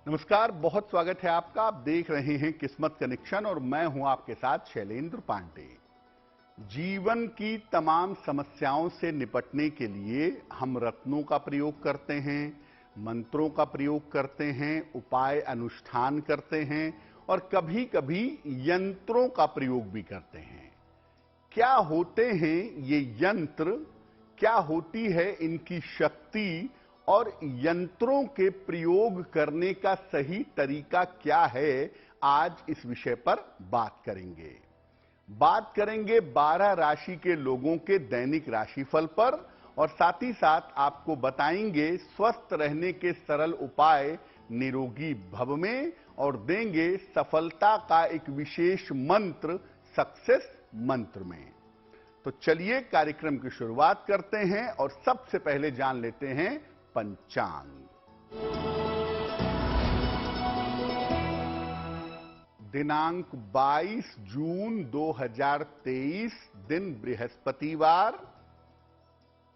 नमस्कार, बहुत स्वागत है आपका। आप देख रहे हैं किस्मत कनेक्शन और मैं हूं आपके साथ शैलेंद्र पांडे। जीवन की तमाम समस्याओं से निपटने के लिए हम रत्नों का प्रयोग करते हैं, मंत्रों का प्रयोग करते हैं, उपाय अनुष्ठान करते हैं और कभी-कभी यंत्रों का प्रयोग भी करते हैं। क्या होते हैं ये यंत्र, क्या होती है इनकी शक्ति और यंत्रों के प्रयोग करने का सही तरीका क्या है, आज इस विषय पर बात करेंगे 12 राशि के लोगों के दैनिक राशिफल पर और साथ ही साथ आपको बताएंगे स्वस्थ रहने के सरल उपाय निरोगी भव में और देंगे सफलता का एक विशेष मंत्र सक्सेस मंत्र में। तो चलिए कार्यक्रम की शुरुआत करते हैं और सबसे पहले जान लेते हैं पंचांग। दिनांक 22 जून 2023, दिन बृहस्पतिवार,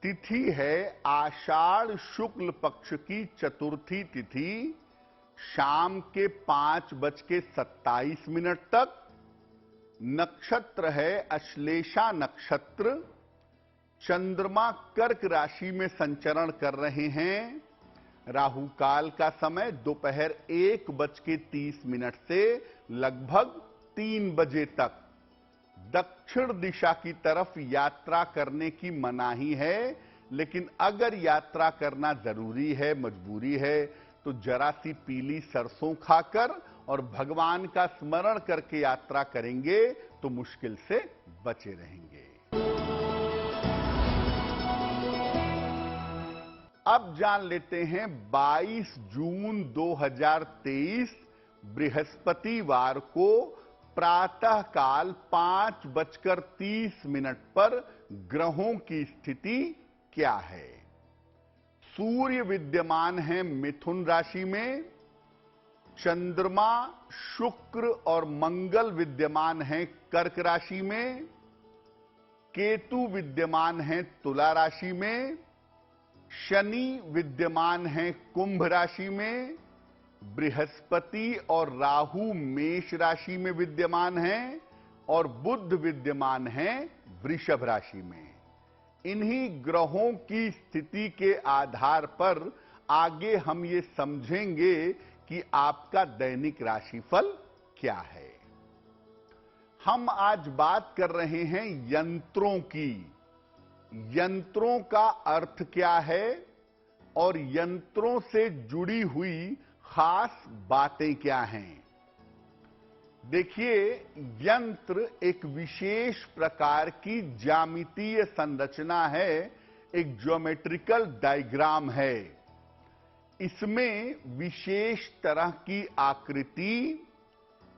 तिथि है आषाढ़ शुक्ल पक्ष की चतुर्थी तिथि, शाम के 5:27 तक। नक्षत्र है अश्लेषा नक्षत्र। चंद्रमा कर्क राशि में संचरण कर रहे हैं। राहु काल का समय दोपहर 1:30 से लगभग 3 बजे तक। दक्षिण दिशा की तरफ यात्रा करने की मनाही है, लेकिन अगर यात्रा करना जरूरी है, मजबूरी है, तो जरा सी पीली सरसों खाकर और भगवान का स्मरण करके यात्रा करेंगे तो मुश्किल से बचे रहेंगे। अब जान लेते हैं 22 जून 2023 बृहस्पतिवार को प्रातः काल 5:30 पर ग्रहों की स्थिति क्या है। सूर्य विद्यमान है मिथुन राशि में, चंद्रमा, शुक्र और मंगल विद्यमान है कर्क राशि में, केतु विद्यमान है तुला राशि में, शनि विद्यमान है कुंभ राशि में, बृहस्पति और राहु मेष राशि में विद्यमान हैं और बुध विद्यमान है वृषभ राशि में। इन्हीं ग्रहों की स्थिति के आधार पर आगे हम ये समझेंगे कि आपका दैनिक राशिफल क्या है। हम आज बात कर रहे हैं यंत्रों की। यंत्रों का अर्थ क्या है और यंत्रों से जुड़ी हुई खास बातें क्या हैं। देखिए, यंत्र एक विशेष प्रकार की ज्यामितीय संरचना है, एक ज्योमेट्रिकल डायग्राम है। इसमें विशेष तरह की आकृति,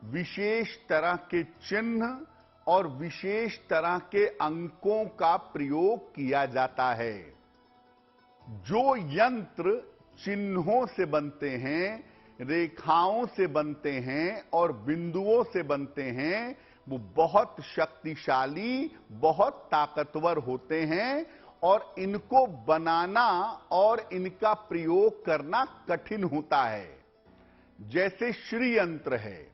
विशेष तरह के चिन्ह और विशेष तरह के अंकों का प्रयोग किया जाता है। जो यंत्र चिन्हों से बनते हैं, रेखाओं से बनते हैं और बिंदुओं से बनते हैं, वो बहुत शक्तिशाली, बहुत ताकतवर होते हैं और इनको बनाना और इनका प्रयोग करना कठिन होता है। जैसे श्री यंत्र है,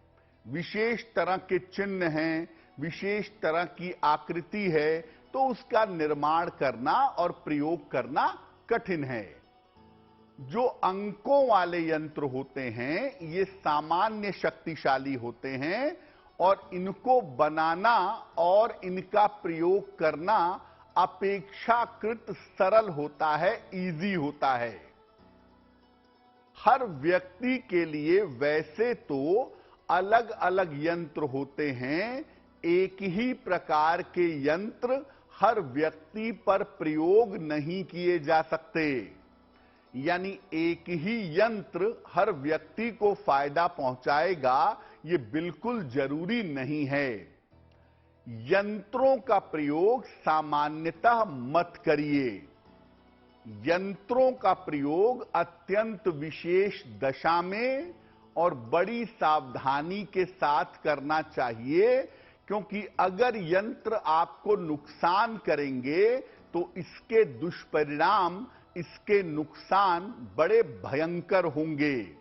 विशेष तरह के चिन्ह हैं, विशेष तरह की आकृति है, तो उसका निर्माण करना और प्रयोग करना कठिन है। जो अंकों वाले यंत्र होते हैं, ये सामान्य शक्तिशाली होते हैं और इनको बनाना और इनका प्रयोग करना अपेक्षाकृत सरल होता है, इजी होता है। हर व्यक्ति के लिए वैसे तो अलग अलग यंत्र होते हैं, एक ही प्रकार के यंत्र हर व्यक्ति पर प्रयोग नहीं किए जा सकते। यानी एक ही यंत्र हर व्यक्ति को फायदा पहुंचाएगा, ये बिल्कुल जरूरी नहीं है। यंत्रों का प्रयोग सामान्यतः मत करिए। यंत्रों का प्रयोग अत्यंत विशेष दशा में और बड़ी सावधानी के साथ करना चाहिए, क्योंकि अगर यंत्र आपको नुकसान करेंगे तो इसके दुष्परिणाम, इसके नुकसान बड़े भयंकर होंगे।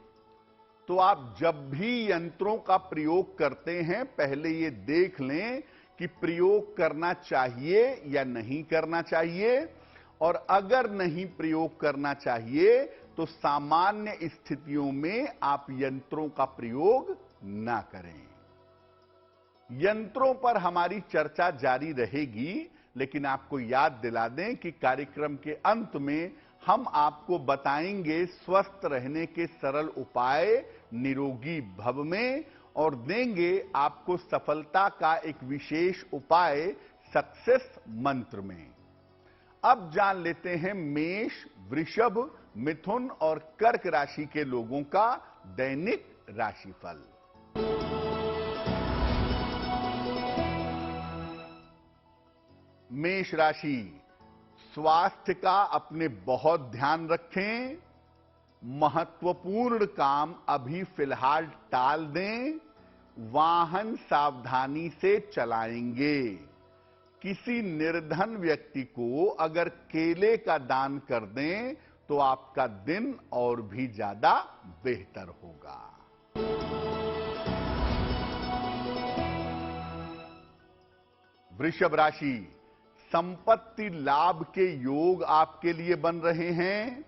तो आप जब भी यंत्रों का प्रयोग करते हैं पहले ये देख लें कि प्रयोग करना चाहिए या नहीं करना चाहिए, और अगर नहीं प्रयोग करना चाहिए तो सामान्य स्थितियों में आप यंत्रों का प्रयोग ना करें। यंत्रों पर हमारी चर्चा जारी रहेगी, लेकिन आपको याद दिला दें कि कार्यक्रम के अंत में हम आपको बताएंगे स्वस्थ रहने के सरल उपाय निरोगी भव में, और देंगे आपको सफलता का एक विशेष उपाय सक्सेस मंत्र में। अब जान लेते हैं मेष, वृषभ, मिथुन और कर्क राशि के लोगों का दैनिक राशिफल। मेष राशि, स्वास्थ्य का अपने बहुत ध्यान रखें। महत्वपूर्ण काम अभी फिलहाल टाल दें। वाहन सावधानी से चलाएंगे। किसी निर्धन व्यक्ति को अगर केले का दान कर दें तो आपका दिन और भी ज्यादा बेहतर होगा। वृषभ राशि, संपत्ति लाभ के योग आपके लिए बन रहे हैं।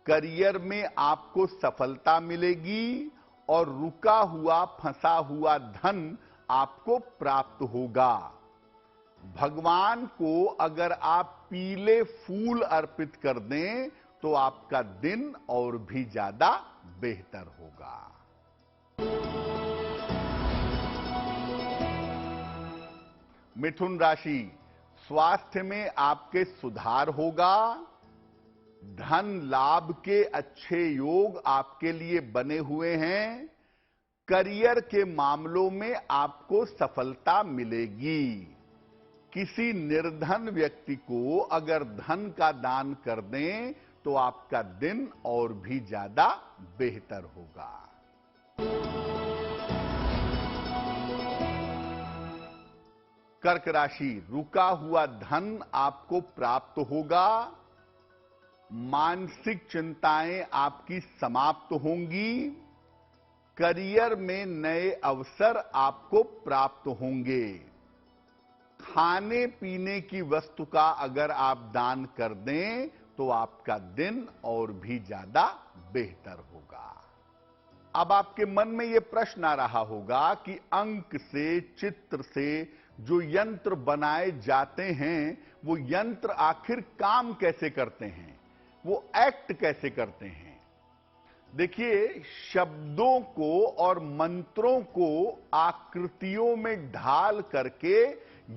करियर में आपको सफलता मिलेगी और रुका हुआ फंसा हुआ धन आपको प्राप्त होगा। भगवान को अगर आप पीले फूल अर्पित कर दें तो आपका दिन और भी ज्यादा बेहतर होगा। मिथुन राशि, स्वास्थ्य में आपके सुधार होगा। धन लाभ के अच्छे योग आपके लिए बने हुए हैं। करियर के मामलों में आपको सफलता मिलेगी। किसी निर्धन व्यक्ति को अगर धन का दान कर दें तो आपका दिन और भी ज्यादा बेहतर होगा। कर्क राशि, रुका हुआ धन आपको प्राप्त होगा। मानसिक चिंताएं आपकी समाप्त होंगी। करियर में नए अवसर आपको प्राप्त होंगे। खाने पीने की वस्तु का अगर आप दान कर दें तो आपका दिन और भी ज्यादा बेहतर होगा। अब आपके मन में यह प्रश्न आ रहा होगा कि अंक से, चित्र से जो यंत्र बनाए जाते हैं वो यंत्र आखिर काम कैसे करते हैं, वो एक्ट कैसे करते हैं। देखिए, शब्दों को और मंत्रों को आकृतियों में ढाल करके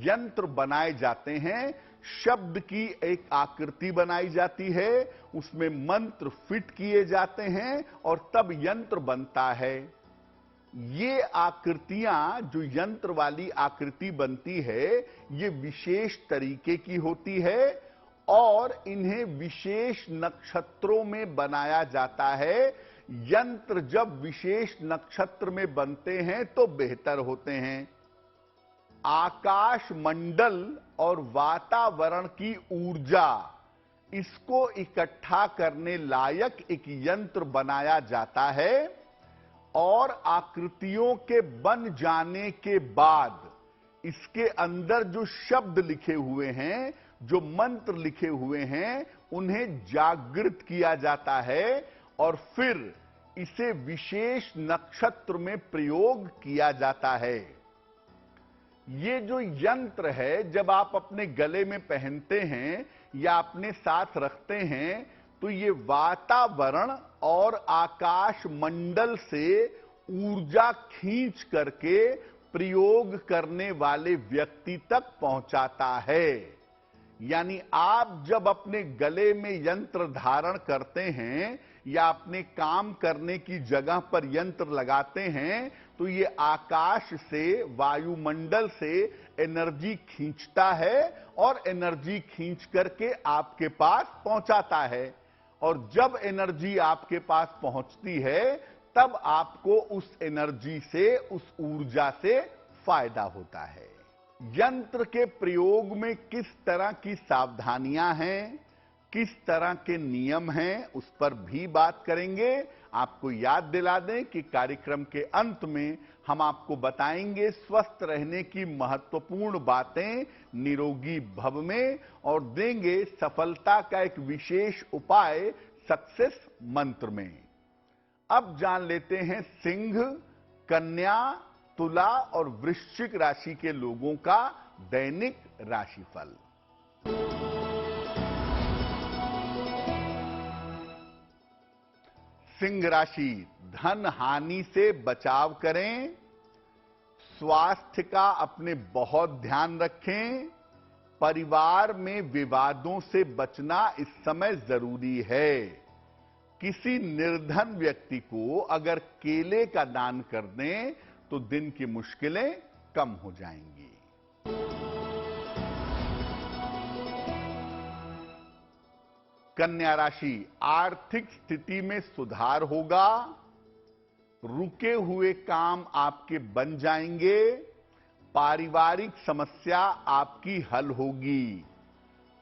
यंत्र बनाए जाते हैं। शब्द की एक आकृति बनाई जाती है, उसमें मंत्र फिट किए जाते हैं और तब यंत्र बनता है। ये आकृतियां, जो यंत्र वाली आकृति बनती है, ये विशेष तरीके की होती है और इन्हें विशेष नक्षत्रों में बनाया जाता है। यंत्र जब विशेष नक्षत्र में बनते हैं तो बेहतर होते हैं। आकाश मंडल और वातावरण की ऊर्जा, इसको इकट्ठा करने लायक एक यंत्र बनाया जाता है और आकृतियों के बन जाने के बाद इसके अंदर जो शब्द लिखे हुए हैं, जो मंत्र लिखे हुए हैं, उन्हें जागृत किया जाता है और फिर इसे विशेष नक्षत्र में प्रयोग किया जाता है। ये जो यंत्र है, जब आप अपने गले में पहनते हैं या अपने साथ रखते हैं तो ये वातावरण और आकाश मंडल से ऊर्जा खींच करके प्रयोग करने वाले व्यक्ति तक पहुंचाता है। यानी आप जब अपने गले में यंत्र धारण करते हैं या अपने काम करने की जगह पर यंत्र लगाते हैं तो ये आकाश से, वायुमंडल से एनर्जी खींचता है और एनर्जी खींच करके आपके पास पहुंचाता है। और जब एनर्जी आपके पास पहुंचती है तब आपको उस एनर्जी से, उस ऊर्जा से फायदा होता है। यंत्र के प्रयोग में किस तरह की सावधानियां हैं, किस तरह के नियम हैं उस पर भी बात करेंगे। आपको याद दिला दें कि कार्यक्रम के अंत में हम आपको बताएंगे स्वस्थ रहने की महत्वपूर्ण बातें निरोगी भव में, और देंगे सफलता का एक विशेष उपाय सक्सेस मंत्र में। अब जान लेते हैं सिंह, कन्या, तुला और वृश्चिक राशि के लोगों का दैनिक राशिफल। सिंह राशि, धन हानि से बचाव करें, स्वास्थ्य का अपने बहुत ध्यान रखें, परिवार में विवादों से बचना इस समय जरूरी है। किसी निर्धन व्यक्ति को अगर केले का दान कर दें तो दिन की मुश्किलें कम हो जाएंगी। कन्या राशि, आर्थिक स्थिति में सुधार होगा, रुके हुए काम आपके बन जाएंगे, पारिवारिक समस्या आपकी हल होगी।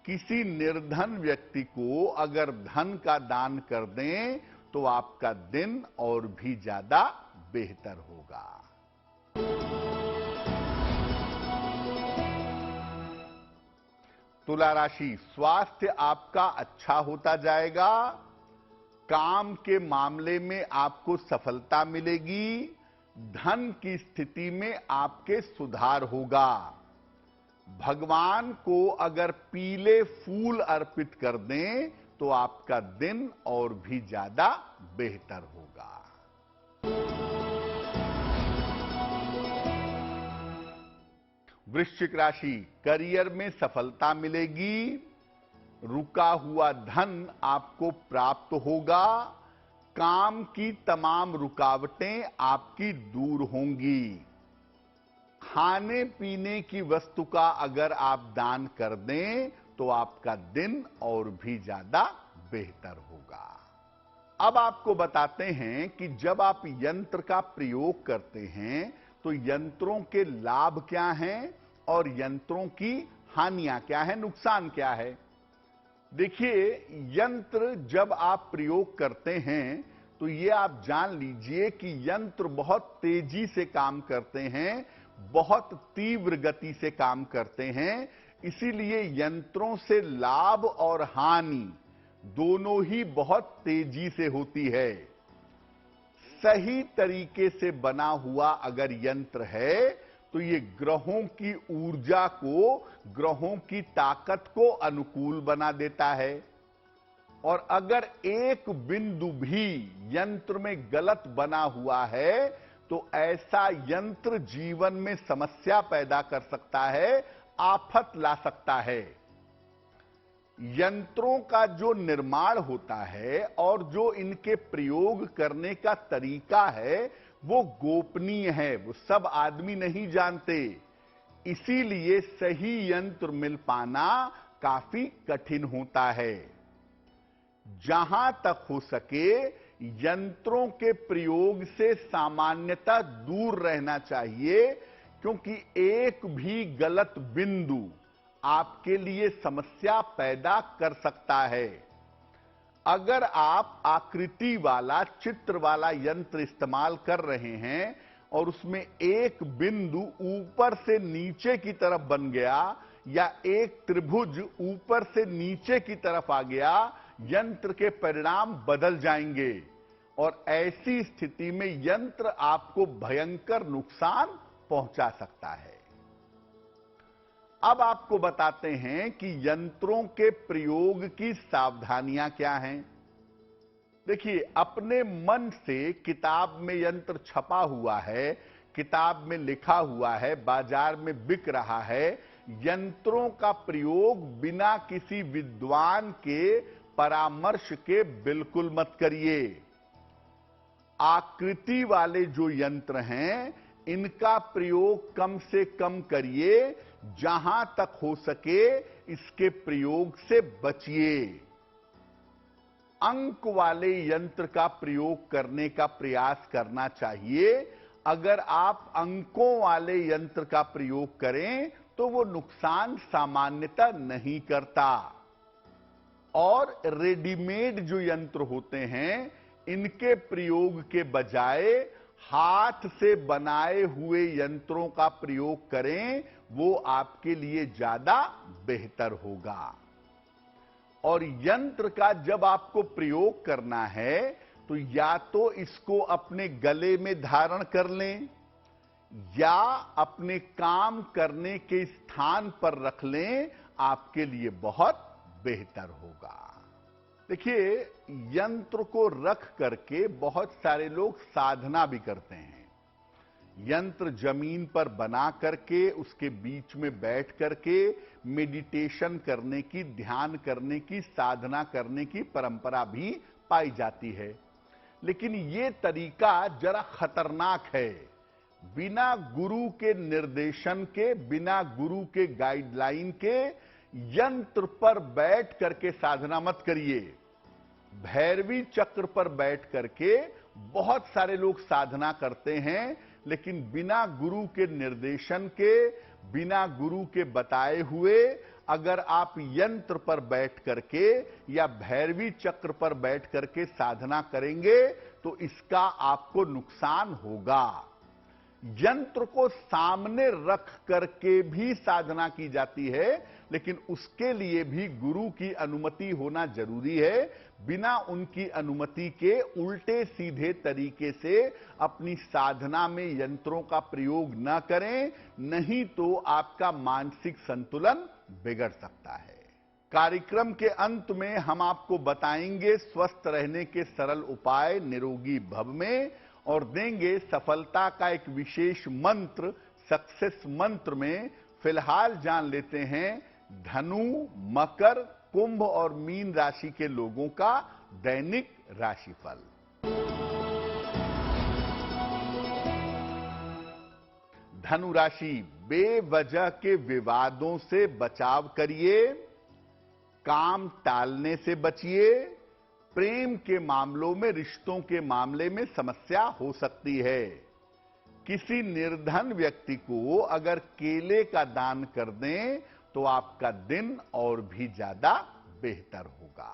किसी निर्धन व्यक्ति को अगर धन का दान कर दें तो आपका दिन और भी ज्यादा बेहतर होगा। तुला राशि, स्वास्थ्य आपका अच्छा होता जाएगा, काम के मामले में आपको सफलता मिलेगी, धन की स्थिति में आपके सुधार होगा। भगवान को अगर पीले फूल अर्पित कर दें तो आपका दिन और भी ज्यादा बेहतर होगा। वृश्चिक राशि, करियर में सफलता मिलेगी, रुका हुआ धन आपको प्राप्त होगा, काम की तमाम रुकावटें आपकी दूर होंगी। खाने पीने की वस्तु का अगर आप दान कर दें तो आपका दिन और भी ज्यादा बेहतर होगा। अब आपको बताते हैं कि जब आप यंत्र का प्रयोग करते हैं तो यंत्रों के लाभ क्या हैं और यंत्रों की हानियां क्या है, नुकसान क्या है। देखिए, यंत्र जब आप प्रयोग करते हैं तो ये आप जान लीजिए कि यंत्र बहुत तेजी से काम करते हैं, बहुत तीव्र गति से काम करते हैं। इसीलिए यंत्रों से लाभ और हानि दोनों ही बहुत तेजी से होती है। सही तरीके से बना हुआ अगर यंत्र है तो ये ग्रहों की ऊर्जा को, ग्रहों की ताकत को अनुकूल बना देता है। और अगर एक बिंदु भी यंत्र में गलत बना हुआ है तो ऐसा यंत्र जीवन में समस्या पैदा कर सकता है, आफत ला सकता है। यंत्रों का जो निर्माण होता है और जो इनके प्रयोग करने का तरीका है वो गोपनीय है, वो सब आदमी नहीं जानते। इसीलिए सही यंत्र मिल पाना काफी कठिन होता है। जहां तक हो सके यंत्रों के प्रयोग से सामान्यतः दूर रहना चाहिए, क्योंकि एक भी गलत बिंदु आपके लिए समस्या पैदा कर सकता है। अगर आप आकृति वाला, चित्र वाला यंत्र इस्तेमाल कर रहे हैं और उसमें एक बिंदु ऊपर से नीचे की तरफ बन गया या एक त्रिभुज ऊपर से नीचे की तरफ आ गया, यंत्र के परिणाम बदल जाएंगे और ऐसी स्थिति में यंत्र आपको भयंकर नुकसान पहुंचा सकता है। अब आपको बताते हैं कि यंत्रों के प्रयोग की सावधानियां क्या हैं। देखिए, अपने मन से किताब में यंत्र छपा हुआ है, किताब में लिखा हुआ है, बाजार में बिक रहा है, यंत्रों का प्रयोग बिना किसी विद्वान के परामर्श के बिल्कुल मत करिए। आकृति वाले जो यंत्र हैं इनका प्रयोग कम से कम करिए, जहां तक हो सके इसके प्रयोग से बचिए। अंक वाले यंत्र का प्रयोग करने का प्रयास करना चाहिए। अगर आप अंकों वाले यंत्र का प्रयोग करें तो वो नुकसान सामान्यतः नहीं करता। और रेडीमेड जो यंत्र होते हैं, इनके प्रयोग के बजाय हाथ से बनाए हुए यंत्रों का प्रयोग करें, वो आपके लिए ज्यादा बेहतर होगा। और यंत्र का जब आपको प्रयोग करना है तो या तो इसको अपने गले में धारण कर लें या अपने काम करने के स्थान पर रख लें, आपके लिए बहुत बेहतर होगा। देखिए, यंत्र को रख करके बहुत सारे लोग साधना भी करते हैं। यंत्र जमीन पर बना करके उसके बीच में बैठ करके मेडिटेशन करने की, ध्यान करने की, साधना करने की परंपरा भी पाई जाती है। लेकिन यह तरीका जरा खतरनाक है। बिना गुरु के निर्देशन के, बिना गुरु के गाइडलाइन के यंत्र पर बैठ करके साधना मत करिए। भैरवी चक्र पर बैठ करके बहुत सारे लोग साधना करते हैं, लेकिन बिना गुरु के निर्देशन के, बिना गुरु के बताए हुए अगर आप यंत्र पर बैठ करके या भैरवी चक्र पर बैठ करके साधना करेंगे तो इसका आपको नुकसान होगा। यंत्र को सामने रख करके भी साधना की जाती है, लेकिन उसके लिए भी गुरु की अनुमति होना जरूरी है। बिना उनकी अनुमति के उल्टे सीधे तरीके से अपनी साधना में यंत्रों का प्रयोग न करें, नहीं तो आपका मानसिक संतुलन बिगड़ सकता है। कार्यक्रम के अंत में हम आपको बताएंगे स्वस्थ रहने के सरल उपाय निरोगी भव में, और देंगे सफलता का एक विशेष मंत्र, सक्सेस मंत्र में। फिलहाल जान लेते हैं धनु, मकर, कुंभ और मीन राशि के लोगों का दैनिक राशिफल। धनु राशि, बेवजह के विवादों से बचाव करिए, काम टालने से बचिए। प्रेम के मामलों में, रिश्तों के मामले में समस्या हो सकती है। किसी निर्धन व्यक्ति को अगर केले का दान कर दें तो आपका दिन और भी ज्यादा बेहतर होगा।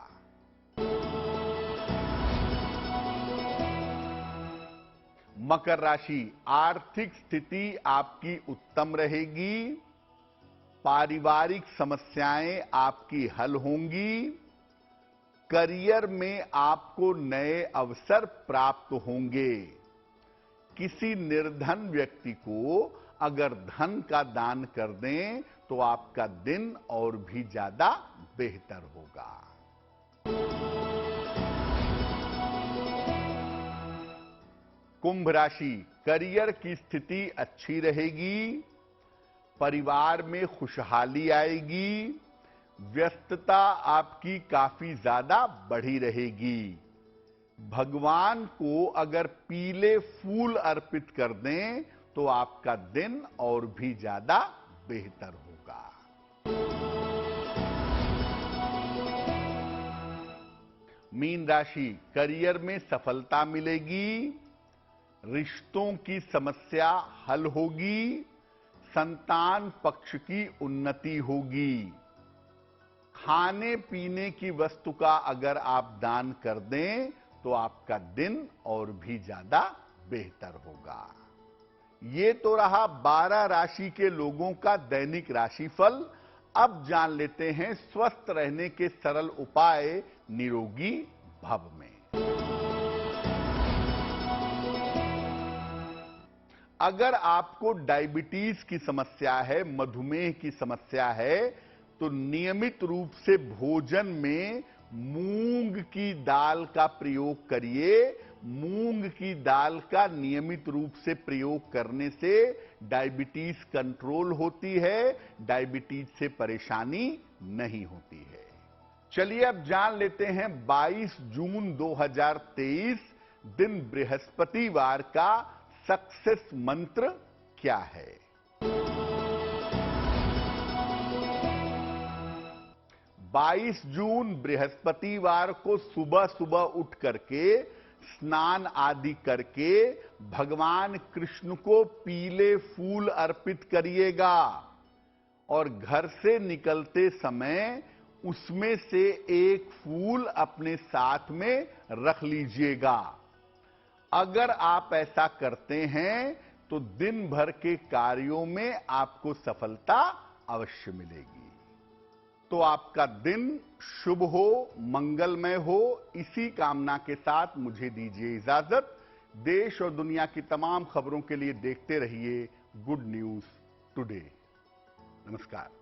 मकर राशि, आर्थिक स्थिति आपकी उत्तम रहेगी। पारिवारिक समस्याएं आपकी हल होंगी। करियर में आपको नए अवसर प्राप्त होंगे। किसी निर्धन व्यक्ति को अगर धन का दान कर दें तो आपका दिन और भी ज्यादा बेहतर होगा। कुंभ राशि, करियर की स्थिति अच्छी रहेगी। परिवार में खुशहाली आएगी। व्यस्तता आपकी काफी ज्यादा बढ़ी रहेगी। भगवान को अगर पीले फूल अर्पित कर दें तो आपका दिन और भी ज्यादा बेहतर होगा। मीन राशि, करियर में सफलता मिलेगी। रिश्तों की समस्या हल होगी। संतान पक्ष की उन्नति होगी। खाने पीने की वस्तु का अगर आप दान कर दें तो आपका दिन और भी ज्यादा बेहतर होगा। ये तो रहा 12 राशि के लोगों का दैनिक राशिफल। अब जान लेते हैं स्वस्थ रहने के सरल उपाय निरोगी भव में। अगर आपको डायबिटीज की समस्या है, मधुमेह की समस्या है, तो नियमित रूप से भोजन में मूंग की दाल का प्रयोग करिए। मूंग की दाल का नियमित रूप से प्रयोग करने से डायबिटीज कंट्रोल होती है, डायबिटीज से परेशानी नहीं होती है। चलिए अब जान लेते हैं 22 जून 2023 दिन बृहस्पतिवार का सक्सेस मंत्र क्या है। 22 जून बृहस्पतिवार को सुबह सुबह उठ करके स्नान आदि करके भगवान कृष्ण को पीले फूल अर्पित करिएगा और घर से निकलते समय उसमें से एक फूल अपने साथ में रख लीजिएगा। अगर आप ऐसा करते हैं तो दिन भर के कार्यों में आपको सफलता अवश्य मिलेगी। तो आपका दिन शुभ हो, मंगलमय हो, इसी कामना के साथ मुझे दीजिए इजाजत। देश और दुनिया की तमाम खबरों के लिए देखते रहिए गुड न्यूज टुडे। नमस्कार।